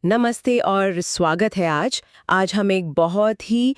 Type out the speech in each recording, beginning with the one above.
नमस्ते और स्वागत है आज हम एक बहुत ही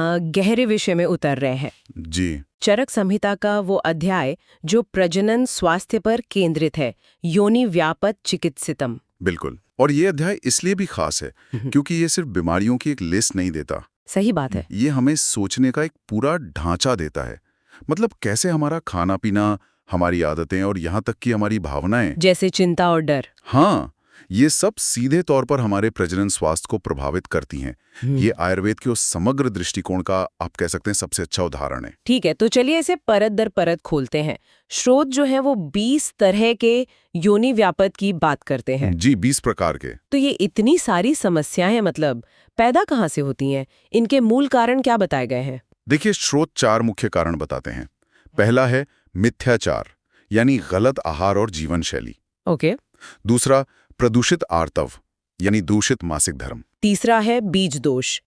गहरे विषय में उतर रहे हैं। जी। चरक संहिता का वो अध्याय जो प्रजनन स्वास्थ्य पर केंद्रित है, योनि व्यापत चिकित्सितम। बिल्कुल। और ये अध्याय इसलिए भी खास है क्योंकि ये सिर्फ बीमारियों की एक लिस्ट नहीं देता। सही बात है। ये हमें सोचने का एक पूरा ढांचा देता है। मतलब कैसे हमारा खाना पीना, हमारी आदतें और यहाँ तक कि हमारी भावनाएं, जैसे चिंता और डर। हाँ, ये सब सीधे तौर पर हमारे प्रजनन स्वास्थ्य को प्रभावित करती हैं। ये आयुर्वेद के उस समग्र दृष्टिकोण का आप कह सकते हैं सबसे अच्छा उदाहरण है। ठीक है, तो चलिए इसे परत दर परत खोलते हैं। स्रोत जो है वो 20 तरह के योनि व्यापत की बात करते हैं। जी, 20 प्रकार के। तो ये इतनी सारी समस्याएं मतलब पैदा कहाँ से होती हैं? इनके मूल कारण क्या बताए गए हैं? देखिए, स्रोत 4 मुख्य कारण बताते हैं। पहला है मिथ्याचार, यानी गलत आहार और जीवन शैली। ओके। दूसरा, प्रदूषित आर्तव, यानी दूषित मासिक धर्म। तीसरा है बीज दोष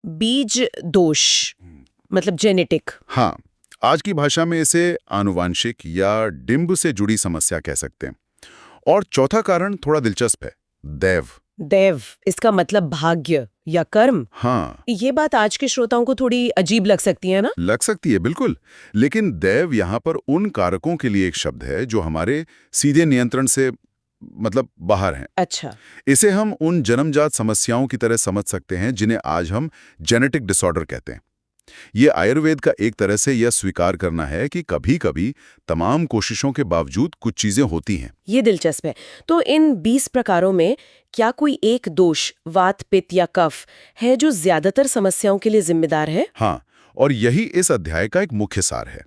मतलब जेनेटिक। हाँ, आज की भाषा में इसे आनुवांशिक या डिंब से जुड़ी समस्या कह सकते हैं। और चौथा कारण थोड़ा दिलचस्प है, दैव। इसका मतलब भाग्य या कर्म। हाँ, ये बात आज के श्रोताओं को थोड़ी अजीब लग सकती है ना? लग सकती है, बिल्कुल। लेकिन दैव यहाँ पर उन कारकों के लिए एक शब्द है जो हमारे सीधे नियंत्रण से मतलब बाहर हैं। अच्छा। इसे हम उन जन्मजात समस्याओं की तरह समझ सकते हैं जिन्हें आज हम जेनेटिक डिसऑर्डर कहते हैं। ये आयुर्वेद का एक तरह से यह स्वीकार करना है कि कभी-कभी तमाम कोशिशों के बावजूद कुछ चीजें होती हैं। ये दिलचस्प है। तो इन 20 प्रकारों में क्या कोई एक दोष, वात, पित्त या कफ है जो ज्यादातर समस्याओं के लिए जिम्मेदार है? हाँ, और यही इस अध्याय का एक मुख्य सार है।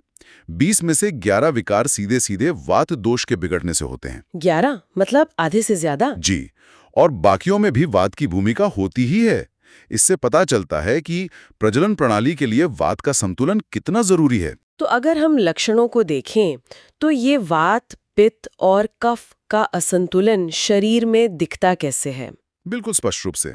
20 में से 11 विकार सीधे सीधे वात दोष के बिगड़ने से होते हैं। 11 मतलब आधे से ज्यादा? जी, और बाकियों में भी वात की भूमिका होती ही है। इससे पता चलता है कि प्रजनन प्रणाली के लिए वात का संतुलन कितना जरूरी है। तो अगर हम लक्षणों को देखें तो ये वात, पित्त और कफ का असंतुलन शरीर में दिखता कैसे है? बिल्कुल स्पष्ट रूप से।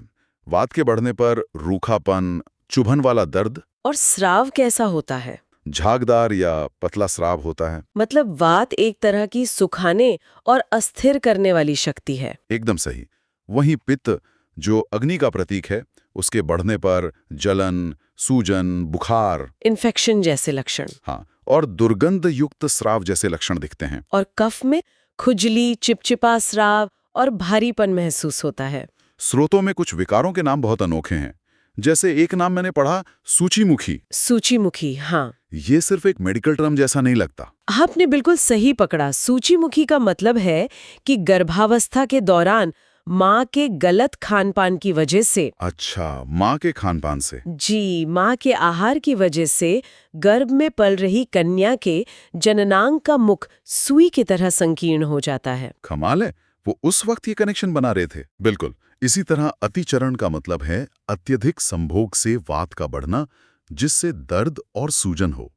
वात के बढ़ने पर रूखापन, चुभन वाला दर्द, और स्राव कैसा होता है? झागदार या पतला स्राव होता है। मतलब वात एक तरह की सुखाने और अस्थिर करने वाली शक्ति है। एकदम सही। वहीं पित्त, जो अग्नि का प्रतीक है, उसके बढ़ने पर जलन, सूजन, बुखार, इन्फेक्शन जैसे लक्षण। हाँ, और दुर्गंध युक्त स्राव जैसे लक्षण दिखते हैं। और कफ में खुजली, चिपचिपा स्राव और भारीपन महसूस होता है। स्रोतों में कुछ विकारों के नाम बहुत अनोखे हैं। जैसे एक नाम मैंने पढ़ा, सूचीमुखी। सूचीमुखी, हाँ। ये सिर्फ एक मेडिकल टर्म जैसा नहीं लगता। आपने बिल्कुल सही पकड़ा। सूचीमुखी का मतलब है कि गर्भावस्था के दौरान माँ के गलत खानपान की वजह से। अच्छा, माँ के खानपान से। जी, माँ के आहार की वजह से गर्भ में पल रही कन्या के जननांग का मुख सुई की तरह संकीर्ण हो जाता है। कमाल है, वो उस वक्त ये कनेक्शन बना रहे थे। बिल्कुल। इसी तरह अतिचरण का मतलब है अत्यधिक संभोग से वात का बढ़ना, जिससे दर्द और सूजन हो।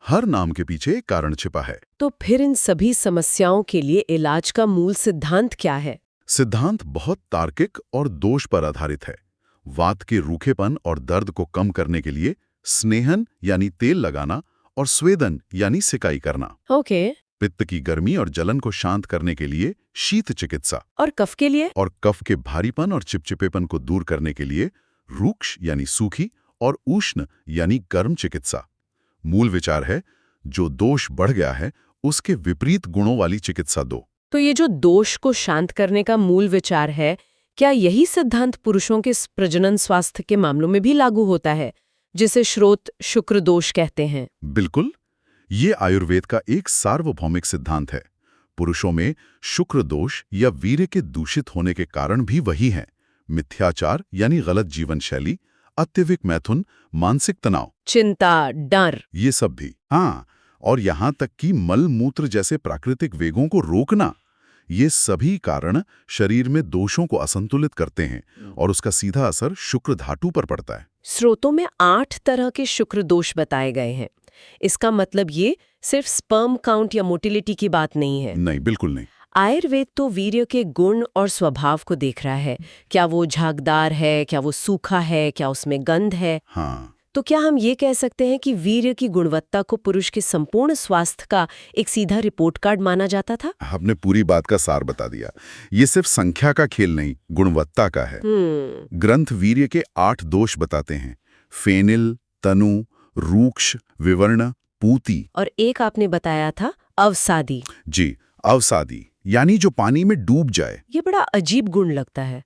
हर नाम के पीछे एक कारण छिपा है। तो फिर इन सभी समस्याओं के लिए इलाज का मूल सिद्धांत क्या है? सिद्धांत बहुत तार्किक और दोष पर आधारित है। वात के रूखेपन और दर्द को कम करने के लिए स्नेहन यानी तेल लगाना और स्वेदन यानी सिकाई करना। ओके। पित्त की गर्मी और जलन को शांत करने के लिए शीत चिकित्सा। और कफ के लिए? और कफ के भारीपन और चिपचिपेपन को दूर करने के लिए रूक्ष यानी सूखी और उष्ण यानी गर्म चिकित्सा। मूल विचार है, जो दोष बढ़ गया है उसके विपरीत गुणों वाली चिकित्सा दो। तो ये जो दोष को शांत करने का मूल विचार है, क्या यही सिद्धांत पुरुषों के प्रजनन स्वास्थ्य के मामलों में भी लागू होता है, जिसे श्रोत शुक्र दोष कहते हैं? बिल्कुल, ये आयुर्वेद का एक सार्वभौमिक सिद्धांत है। पुरुषों में शुक्र दोष या वीर्य के दूषित होने के कारण भी वही हैं। मिथ्याचार यानी गलत जीवन शैली, अत्यधिक मैथुन, मानसिक तनाव, चिंता, डर। ये सब भी। हाँ, और यहाँ तक कि मल मूत्र जैसे प्राकृतिक वेगों को रोकना, ये सभी कारण शरीर में दोषों को असंतुलित करते हैं और उसका सीधा असर शुक्र धातु पर पड़ता है। स्रोतों में 8 तरह के शुक्र दोष बताए गए हैं। इसका मतलब ये सिर्फ स्पर्म काउंट या मोटिलिटी की बात नहीं है। नहीं, बिल्कुल नहीं। आयुर्वेद तो वीर्य के गुण और स्वभाव को देख रहा है। क्या वो झागदार है, क्या वो सूखा है, क्या उसमें गंध है। हाँ, तो क्या हम ये कह सकते हैं कि वीर्य की गुणवत्ता को पुरुष के संपूर्ण स्वास्थ्य का एक सीधा रिपोर्ट कार्ड माना जाता था? आपने पूरी बात का सार बता दिया। ये सिर्फ संख्या का खेल नहीं, गुणवत्ता का है। ग्रंथ वीर्य के 8 दोष बताते हैं: फेनिल, तनु, रूक्ष, विवर्ण, पूती। और एक आपने बताया था अवसादी। जी, अवसादी, यानी जो पानी में डूब जाए। ये बड़ा अजीब गुण लगता है।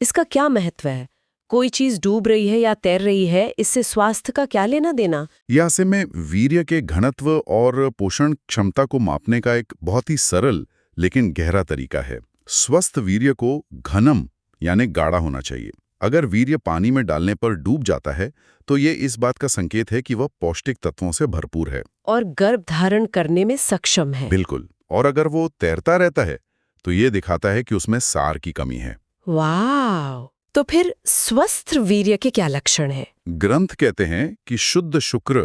इसका क्या महत्व है? कोई चीज डूब रही है या तैर रही है, इससे स्वास्थ्य का क्या लेना देना? यह असल में वीर्य के घनत्व और पोषण क्षमता को मापने का एक बहुत ही सरल लेकिन गहरा तरीका है। स्वस्थ वीर्य को घनम यानी गाढ़ा होना चाहिए। अगर वीर्य पानी में डालने पर डूब जाता है तो ये इस बात का संकेत है कि वह पौष्टिक तत्वों से भरपूर है और गर्भ धारण करने में सक्षम है। बिल्कुल। और अगर वो तैरता रहता है तो ये दिखाता है कि उसमें सार की कमी है। वाह! तो फिर स्वस्थ वीर्य के क्या लक्षण हैं? ग्रंथ कहते हैं कि शुद्ध शुक्र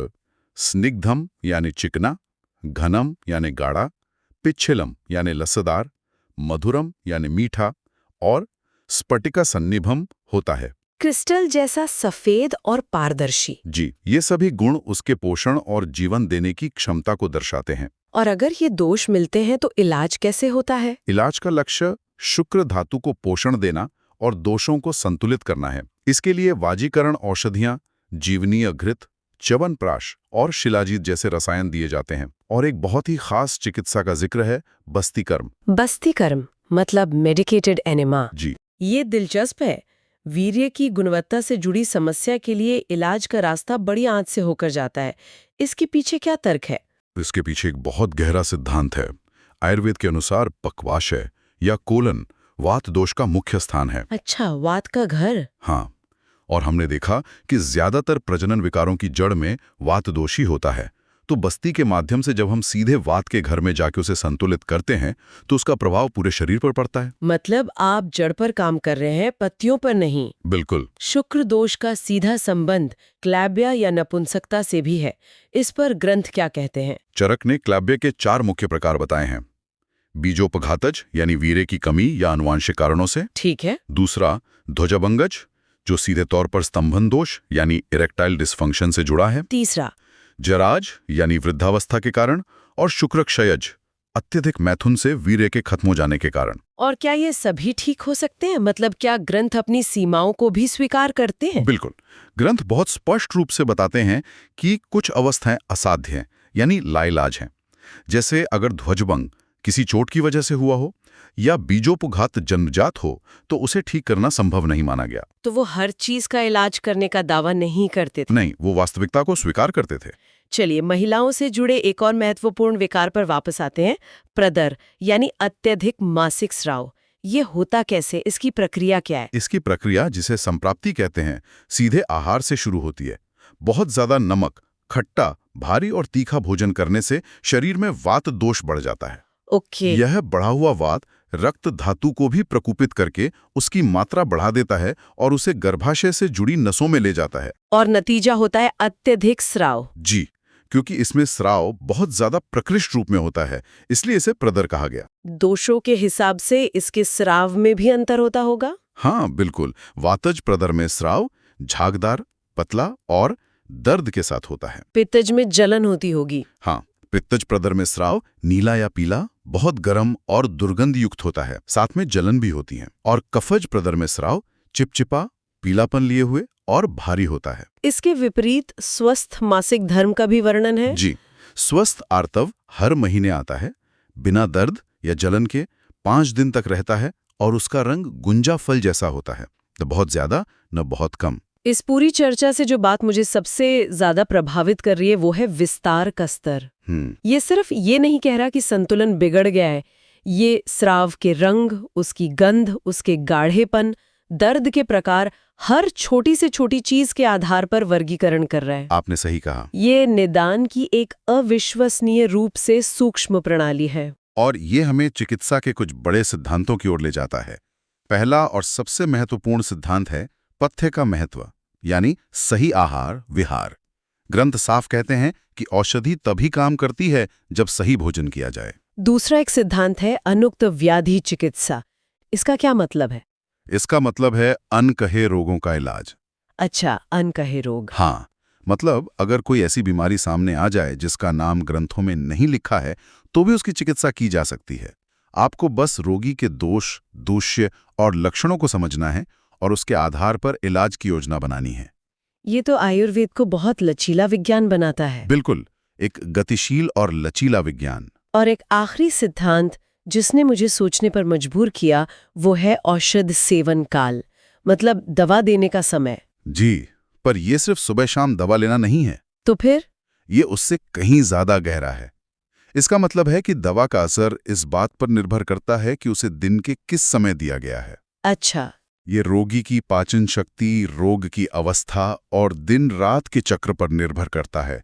स्निग्धम यानी चिकना, घनम यानी गाढ़ा, पिच्छिलम यानी लसदार, मधुरम यानी मीठा और स्फटिका सन्निभम होता है। क्रिस्टल जैसा सफेद और पारदर्शी। जी, ये सभी गुण उसके पोषण और जीवन देने की क्षमता को दर्शाते हैं। और अगर ये दोष मिलते हैं तो इलाज कैसे होता है? इलाज का लक्ष्य शुक्र धातु को पोषण देना और दोषों को संतुलित करना है। इसके लिए वाजीकरण औषधियां, जीवनीय घृत, च्यवनप्राश और शिलाजीत जैसे रसायन दिए जाते हैं। और एक बहुत ही खास चिकित्सा का जिक्र है बस्तिकर्म। बस्तिकर्म मतलब मेडिकेटेड एनेमा। जी, ये दिलचस्प है। वीर्य की गुणवत्ता से जुड़ी समस्या के लिए इलाज का रास्ता बड़ी आंच से होकर जाता है। इसके पीछे क्या तर्क है? इसके पीछे एक बहुत गहरा सिद्धांत है। आयुर्वेद के अनुसार पक्वाशय या कोलन वात दोष का मुख्य स्थान है। अच्छा, वात का घर। हाँ, और हमने देखा कि ज्यादातर प्रजनन विकारों की जड़ में वात दोष ही होता है। तो बस्ती के माध्यम से जब हम सीधे वात के घर में जाके उसे संतुलित करते हैं तो उसका प्रभाव पूरे शरीर पर पड़ता है। मतलब आप जड़ पर काम कर रहे हैं, पत्तियों पर नहीं। बिल्कुल। शुक्र दोष का सीधा संबंध क्लैब्या या नपुंसकता से भी है। इस पर ग्रंथ क्या कहते हैं? चरक ने क्लैब्य के 4 मुख्य प्रकार बताए हैं। बीजोपघातज यानी वीर्य की कमी या आनुवांशिक कारणों से। ठीक है। दूसरा ध्वजभंगज, जो सीधे तौर पर स्तंभन दोष यानी इरेक्टाइल डिस्फंक्शन से जुड़ा है। तीसरा जराज यानी वृद्धावस्था के कारण। और शुक्रक्षयज, अत्यधिक मैथुन से वीर्य के खत्म हो जाने के कारण। और क्या ये सभी ठीक हो सकते हैं? मतलब क्या ग्रंथ अपनी सीमाओं को भी स्वीकार करते हैं? बिल्कुल। ग्रंथ बहुत स्पष्ट रूप से बताते हैं कि कुछ अवस्थाएं असाध्य हैं यानी लाइलाज हैं। जैसे अगर ध्वजभंग किसी चोट की वजह से हुआ हो या बीजोपघात जन्मजात हो तो उसे ठीक करना संभव नहीं माना गया। तो वो हर चीज का इलाज करने का दावा नहीं करते थे? नहीं, वो वास्तविकता को स्वीकार करते थे। चलिए, महिलाओं से जुड़े एक और महत्वपूर्ण विकार पर वापस आते हैं। प्रदर यानी अत्यधिक मासिक स्राव। ये होता कैसे? इसकी प्रक्रिया क्या है? इसकी प्रक्रिया, जिसे संप्राप्ति कहते हैं, सीधे आहार से शुरू होती है। बहुत ज्यादा नमक, खट्टा, भारी और तीखा भोजन करने से शरीर में वात दोष बढ़ जाता है। ओके। यह बढ़ा हुआ वात रक्त धातु को भी प्रकुपित करके उसकी मात्रा बढ़ा देता है और उसे गर्भाशय से जुड़ी नसों में ले जाता है। और नतीजा होता है अत्यधिक स्राव। जी, क्योंकि इसमें स्राव बहुत ज्यादा प्रकृष्ट रूप में होता है, इसलिए इसे प्रदर कहा गया। दोषों के हिसाब से इसके स्राव में भी अंतर होता होगा? हाँ, बिल्कुल। वातज प्रदर में स्राव झागदार, पतला और दर्द के साथ होता है। पित्तज में जलन होती होगी? हाँ, पित्तज प्रदर में स्राव नीला या पीला, बहुत गर्म और दुर्गंध युक्त होता है, साथ में जलन भी होती है। और कफज प्रदर में स्राव चिपचिपा, पीलापन लिए हुए और भारी होता है। इसके विपरीत स्वस्थ मासिक धर्म का भी वर्णन है? जी, स्वस्थ आर्तव हर महीने आता है, बिना दर्द या जलन के 5 दिन तक रहता है और उसका रंग गुंजा फल जैसा होता है, न बहुत ज्यादा न बहुत कम। इस पूरी चर्चा से जो बात मुझे सबसे ज्यादा प्रभावित कर रही है वो है विस्तार का स्तर। ये सिर्फ ये नहीं कह रहा कि संतुलन बिगड़ गया है, ये स्राव के रंग, उसकी गंध, उसके गाढ़ेपन, दर्द के प्रकार, हर छोटी से छोटी चीज के आधार पर वर्गीकरण कर रहा है। आपने सही कहा। ये निदान की एक अविश्वसनीय रूप से सूक्ष्म प्रणाली है। और ये हमें चिकित्सा के कुछ बड़े सिद्धांतों की ओर ले जाता है। पहला और सबसे महत्वपूर्ण सिद्धांत है पथ्य का महत्व, यानी सही आहार विहार। ग्रंथ साफ कहते हैं कि औषधि तभी काम करती है जब सही भोजन किया जाए। दूसरा एक सिद्धांत है अनुक्त व्याधि चिकित्सा। इसका क्या मतलब है? इसका मतलब है अनकहे रोगों का इलाज। अच्छा, अनकहे रोग। हाँ, मतलब अगर कोई ऐसी बीमारी सामने आ जाए जिसका नाम ग्रंथों में नहीं लिखा है, तो भी उसकी चिकित्सा की जा सकती है। आपको बस रोगी के दोष, दूष्य और लक्षणों को समझना है और उसके आधार पर इलाज की योजना बनानी है। ये तो आयुर्वेद को बहुत लचीला विज्ञान बनाता है। बिल्कुल, एक गतिशील और लचीला विज्ञान। और एक आखिरी सिद्धांत जिसने मुझे सोचने पर मजबूर किया, वो है औषध सेवन काल, मतलब दवा देने का समय। जी, पर यह सिर्फ सुबह शाम दवा लेना नहीं है। तो फिर ये उससे कहीं ज्यादा गहरा है। इसका मतलब है कि दवा का असर इस बात पर निर्भर करता है कि उसे दिन के किस समय दिया गया है। अच्छा, ये रोगी की पाचन शक्ति, रोग की अवस्था और दिन रात के चक्र पर निर्भर करता है।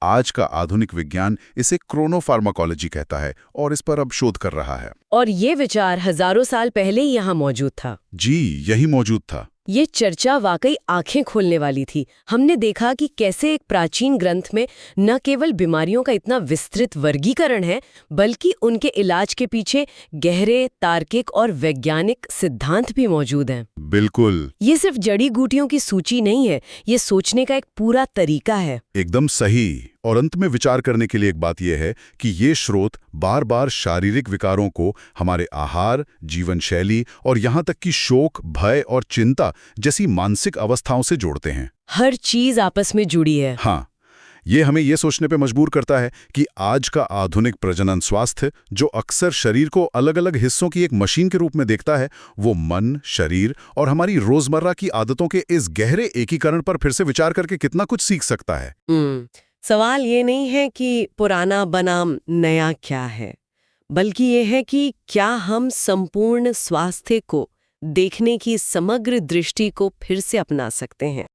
आज का आधुनिक विज्ञान इसे क्रोनोफार्माकोलॉजी कहता है और इस पर अब शोध कर रहा है। और ये विचार हजारों साल पहले ही यहाँ मौजूद था। जी, यही मौजूद था। ये चर्चा वाकई आंखें खोलने वाली थी। हमने देखा कि कैसे एक प्राचीन ग्रंथ में न केवल बीमारियों का इतना विस्तृत वर्गीकरण है, बल्कि उनके इलाज के पीछे गहरे तार्किक और वैज्ञानिक सिद्धांत भी मौजूद हैं। बिल्कुल, ये सिर्फ जड़ी बूटियों की सूची नहीं है, ये सोचने का एक पूरा तरीका है। एकदम सही। और अंत में विचार करने के लिए एक बात यह है कि ये स्रोत बार बार शारीरिक विकारों को हमारे आहार, जीवन शैली और यहाँ तक कि शोक, भय और चिंता जैसी मानसिक अवस्थाओं से जोड़ते हैं। हर चीज आपस में जुड़ी है। हाँ, ये हमें ये सोचने पे मजबूर करता है कि आज का आधुनिक प्रजनन स्वास्थ्य, जो अक्सर शरीर को अलग अलग हिस्सों की एक मशीन के रूप में देखता है, वो मन, शरीर और हमारी रोजमर्रा की आदतों के इस गहरे एकीकरण पर फिर से विचार करके कितना कुछ सीख सकता है। सवाल ये नहीं है कि पुराना बनाम नया क्या है, बल्कि ये है कि क्या हम संपूर्ण स्वास्थ्य को देखने की समग्र दृष्टि को फिर से अपना सकते हैं।